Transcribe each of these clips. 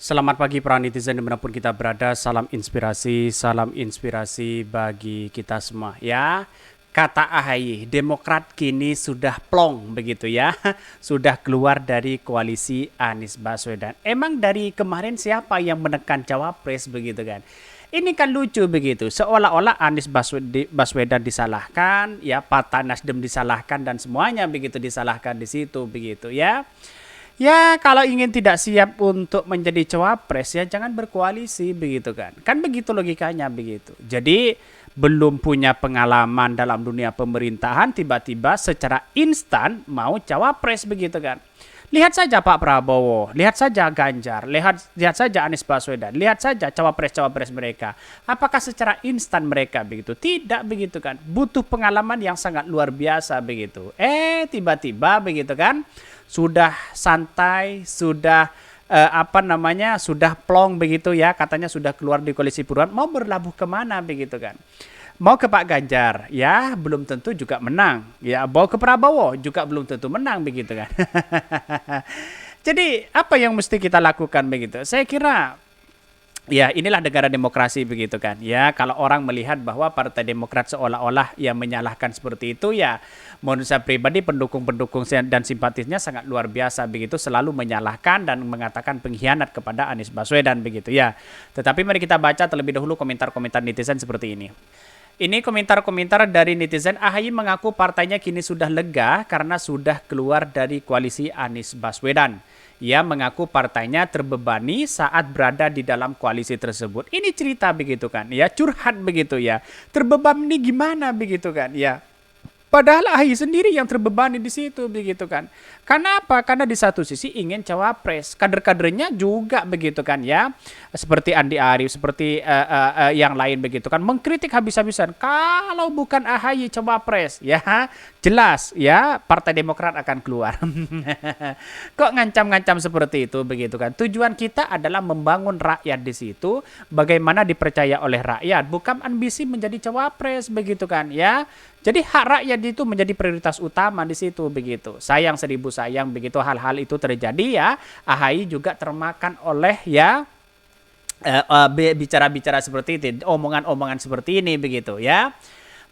Selamat pagi para netizen dimanapun kita berada, salam inspirasi bagi kita semua ya. Kata AHY, Demokrat kini sudah plong begitu ya, sudah keluar dari koalisi Anies Baswedan. Emang dari kemarin siapa yang menekan cawapres begitu kan? Ini kan lucu begitu, seolah-olah Anies Baswedan disalahkan, ya Partai Nasdem disalahkan dan semuanya begitu disalahkan di situ begitu ya. Ya, kalau ingin tidak siap untuk menjadi cawapres ya jangan berkoalisi begitu kan. Kan begitu logikanya begitu. Jadi belum punya pengalaman dalam dunia pemerintahan tiba-tiba secara instan mau cawapres begitu kan. Lihat saja Pak Prabowo, lihat saja Ganjar, lihat saja Anies Baswedan, lihat saja cawapres-cawapres mereka. Apakah secara instan mereka begitu? Tidak begitu kan. Butuh pengalaman yang sangat luar biasa begitu. Tiba-tiba begitu kan. Sudah santai, sudah sudah plong begitu ya, katanya sudah keluar di koalisi perubahan, mau berlabuh kemana begitu kan? Mau ke Pak Ganjar, ya belum tentu juga menang. Ya mau ke Prabowo juga belum tentu menang begitu kan? Jadi apa yang mesti kita lakukan begitu? Saya kira ya, inilah negara demokrasi begitu kan. Ya, kalau orang melihat bahwa Partai Demokrat seolah-olah yang menyalahkan seperti itu ya, menurut saya pribadi pendukung-pendukung dan simpatisnya sangat luar biasa begitu, selalu menyalahkan dan mengatakan pengkhianat kepada Anies Baswedan begitu ya. Tetapi mari kita baca terlebih dahulu komentar-komentar netizen seperti ini. Ini komentar-komentar dari netizen. AHY mengaku partainya kini sudah lega karena sudah keluar dari koalisi Anies Baswedan. Ia mengaku partainya terbebani saat berada di dalam koalisi tersebut. Ini cerita begitu kan, ya curhat begitu ya. Terbebani gimana begitu kan, ya. Padahal AHY sendiri yang terbebani di situ begitu kan. Karena apa? Karena di satu sisi ingin cawapres, kader-kadernya juga begitu kan ya. Seperti Andi Arief, seperti yang lain begitu kan, mengkritik habis-habisan. Kalau bukan AHY cawapres, ya jelas ya Partai Demokrat akan keluar. Kok ngancam-ngancam seperti itu begitu kan? Tujuan kita adalah membangun rakyat di situ, bagaimana dipercaya oleh rakyat, bukan ambisi menjadi cawapres begitu kan ya. Jadi hak rakyat itu menjadi prioritas utama di situ begitu. Sayang seribu sayang begitu hal-hal itu terjadi ya. AHY juga termakan oleh ya bicara-bicara seperti itu, omongan-omongan seperti ini begitu ya.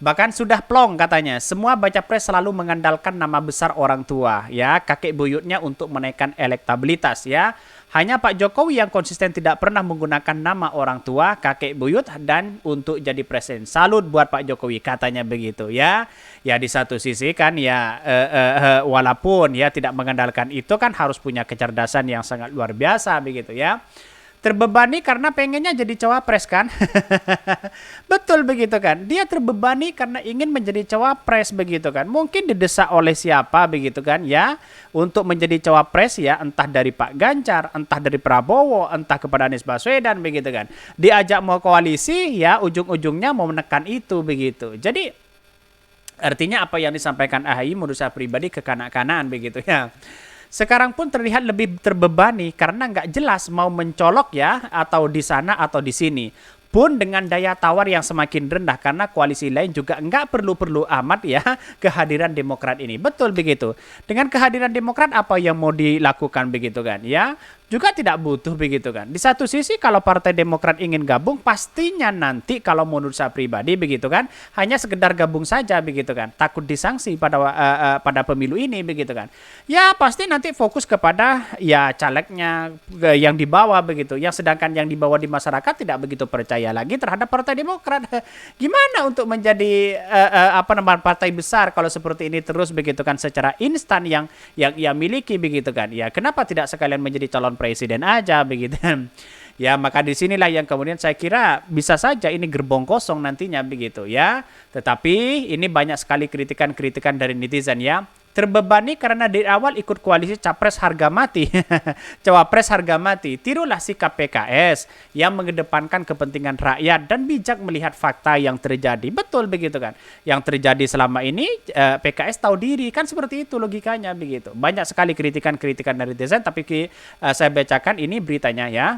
Bahkan sudah plong katanya, semua baca pres selalu mengandalkan nama besar orang tua ya, kakek buyutnya untuk menaikkan elektabilitas ya. Hanya Pak Jokowi yang konsisten tidak pernah menggunakan nama orang tua, kakek buyut dan untuk jadi presiden. Salut buat Pak Jokowi katanya begitu ya. Ya di satu sisi kan ya walaupun ya tidak mengandalkan itu kan harus punya kecerdasan yang sangat luar biasa begitu ya. Terbebani karena pengennya jadi cawapres kan. Betul begitu kan. Dia terbebani karena ingin menjadi cawapres begitu kan. Mungkin didesak oleh siapa begitu kan ya. Untuk menjadi cawapres ya entah dari Pak Ganjar, entah dari Prabowo, entah kepada Anies Baswedan begitu kan. Diajak mau koalisi ya ujung-ujungnya mau menekan itu begitu. Jadi artinya apa yang disampaikan AHY menurut saya pribadi kekanak-kanaan begitu ya. Sekarang pun terlihat lebih terbebani karena nggak jelas mau mencolok ya atau di sana atau di sini. Pun dengan daya tawar yang semakin rendah karena koalisi lain juga nggak perlu-perlu amat ya kehadiran Demokrat ini. Betul begitu. Dengan kehadiran Demokrat apa yang mau dilakukan begitu kan ya? Juga tidak butuh begitu kan. Di satu sisi kalau Partai Demokrat ingin gabung pastinya nanti kalau menurut saya pribadi begitu kan hanya sekedar gabung saja begitu kan. Takut disanksi pada pemilu ini begitu kan. Ya pasti nanti fokus kepada ya calegnya yang dibawa begitu. Yang sedangkan yang dibawa di masyarakat tidak begitu percaya lagi terhadap Partai Demokrat. Gimana untuk menjadi partai besar kalau seperti ini terus begitu kan secara instan yang ia miliki begitu kan. Ya kenapa tidak sekalian menjadi calon presiden aja begitu. Ya maka disinilah yang kemudian saya kira bisa saja ini gerbong kosong nantinya begitu ya. Tetapi ini banyak sekali kritikan-kritikan dari netizen ya. Terbebani karena dari awal ikut koalisi capres harga mati. Cawapres harga mati. Tirulah sikap PKS yang mengedepankan kepentingan rakyat dan bijak melihat fakta yang terjadi. Betul begitu kan. Yang terjadi selama ini PKS tahu diri. Kan seperti itu logikanya begitu. Banyak sekali kritikan-kritikan dari netizen tapi saya bacakan ini beritanya ya.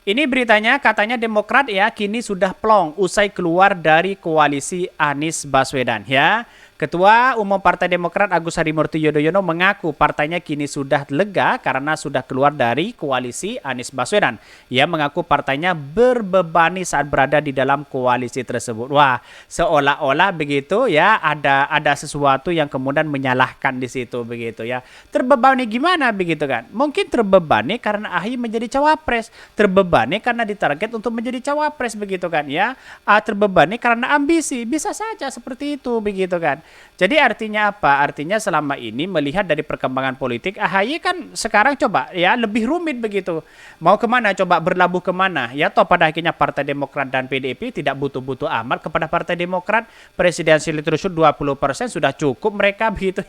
Ini beritanya katanya Demokrat ya kini sudah plong usai keluar dari koalisi Anies Baswedan ya. Ketua Umum Partai Demokrat Agus Harimurti Yudhoyono mengaku partainya kini sudah lega karena sudah keluar dari koalisi Anies Baswedan. Ia mengaku partainya berbebani saat berada di dalam koalisi tersebut. Wah, seolah-olah begitu ya, ada sesuatu yang kemudian menyalahkan di situ begitu ya. Terbebani gimana begitu kan? Mungkin terbebani karena AHY menjadi cawapres, terbebani karena ditarget untuk menjadi cawapres begitu kan ya. Terbebani karena ambisi, bisa saja seperti itu begitu kan. Jadi artinya apa? Artinya selama ini melihat dari perkembangan politik, AHY kan sekarang coba ya lebih rumit begitu. Mau kemana? Coba berlabuh kemana? Ya toh pada akhirnya Partai Demokrat dan PDIP tidak butuh-butuh amat kepada Partai Demokrat. Presidensial threshold 20% sudah cukup mereka begitu.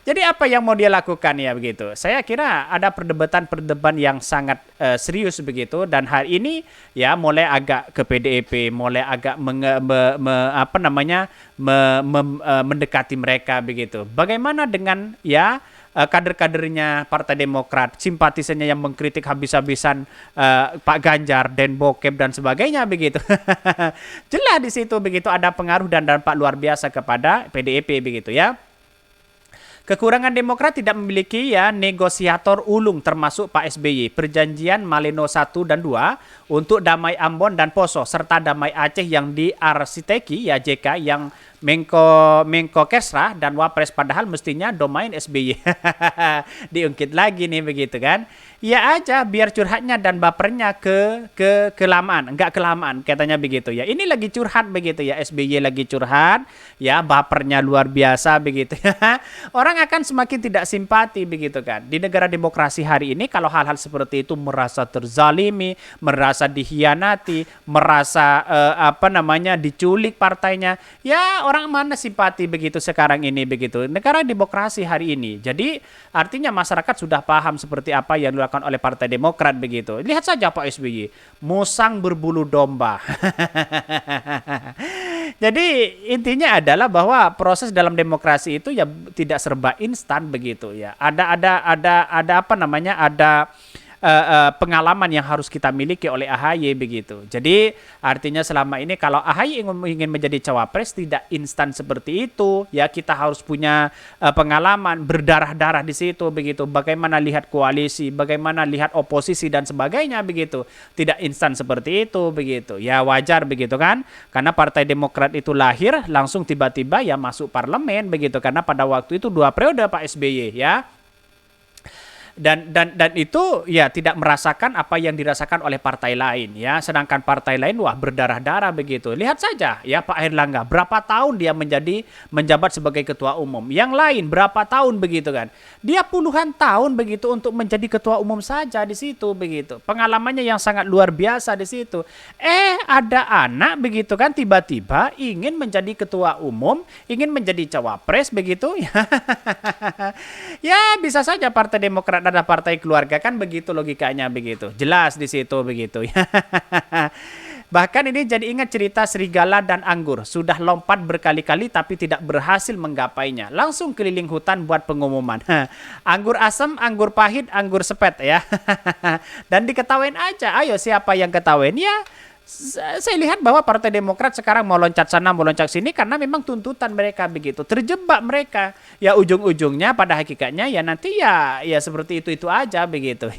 Jadi apa yang mau dia lakukan ya begitu? Saya kira ada perdebatan yang sangat serius begitu, dan hari ini ya mulai agak ke PDIP, mulai agak mendekati mereka begitu. Bagaimana dengan ya kader-kadernya Partai Demokrat, simpatisannya yang mengkritik habis-habisan Pak Ganjar, Den Bokep dan sebagainya begitu. Jelas di situ begitu ada pengaruh dan dampak luar biasa kepada PDIP begitu ya. Kekurangan Demokrat tidak memiliki ya negosiator ulung termasuk Pak SBY. Perjanjian Malino 1 dan 2 untuk damai Ambon dan Poso serta damai Aceh yang diarsiteki ya JK yang Menko Kesra dan Wapres, padahal mestinya domain SBY. Diungkit lagi nih begitu kan. Ya aja biar curhatnya dan bapernya kelamaan, enggak kelamaan katanya begitu ya. Ini lagi curhat begitu ya, SBY lagi curhat, ya bapernya luar biasa begitu ya. Orang akan semakin tidak simpati begitu kan. Di negara demokrasi hari ini kalau hal-hal seperti itu merasa terzalimi, merasa dihianati, merasa diculik partainya, ya orang mana simpati begitu sekarang ini begitu. Negara demokrasi hari ini. Jadi artinya masyarakat sudah paham seperti apa yang dilakukan oleh Partai Demokrat begitu. Lihat saja Pak SBY, musang berbulu domba. Jadi intinya adalah bahwa proses dalam demokrasi itu ya tidak serba instan begitu ya. Ada pengalaman yang harus kita miliki oleh AHY begitu. Jadi artinya selama ini kalau AHY ingin menjadi cawapres tidak instan seperti itu. Ya kita harus punya pengalaman berdarah-darah di situ begitu. Bagaimana lihat koalisi, bagaimana lihat oposisi dan sebagainya begitu. Tidak instan seperti itu begitu. Ya wajar begitu kan? Karena Partai Demokrat itu lahir langsung tiba-tiba ya masuk parlemen begitu. Karena pada waktu itu 2 periode Pak SBY ya. Dan itu ya tidak merasakan apa yang dirasakan oleh partai lain ya, sedangkan partai lain wah berdarah-darah begitu. Lihat saja ya Pak Airlangga berapa tahun dia menjabat sebagai ketua umum, yang lain berapa tahun begitu kan, dia puluhan tahun begitu untuk menjadi ketua umum saja di situ begitu, pengalamannya yang sangat luar biasa di situ. Ada anak begitu kan tiba-tiba ingin menjadi ketua umum, ingin menjadi cawapres begitu ya. Ya bisa saja Partai Demokrat ada partai keluarga kan begitu logikanya begitu. Jelas di situ begitu ya. Bahkan ini jadi ingat cerita serigala dan anggur. Sudah lompat berkali-kali tapi tidak berhasil menggapainya. Langsung keliling hutan buat pengumuman. Anggur asam, anggur pahit, anggur sepet ya. Dan diketawain aja. Ayo siapa yang ketawain ya? Saya lihat bahwa Partai Demokrat sekarang mau loncat sana, mau loncat sini karena memang tuntutan mereka begitu. Terjebak mereka. Ya ujung-ujungnya pada hakikatnya ya nanti ya seperti itu aja begitu.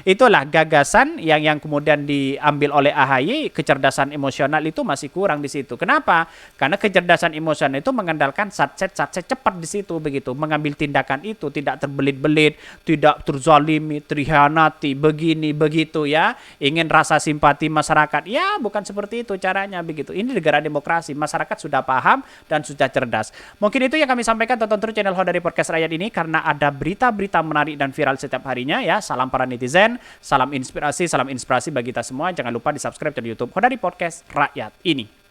Itulah gagasan yang kemudian diambil oleh AHY, kecerdasan emosional itu masih kurang di situ. Kenapa? Karena kecerdasan emosional itu mengandalkan satset cepat di situ begitu. Mengambil tindakan itu tidak terbelit-belit, tidak terzalimi, terhianati, begini begitu ya. Ingin rasa simpati masyarakat. Ya bukan seperti itu caranya begitu. Ini negara demokrasi, masyarakat sudah paham dan sudah cerdas. Mungkin itu yang kami sampaikan. Tonton terus channel Hodari Podcast Rakyat ini karena ada berita-berita menarik dan viral setiap harinya ya. Salam para netizen, salam inspirasi bagi kita semua. Jangan lupa di subscribe channel YouTube Hodari Podcast Rakyat ini.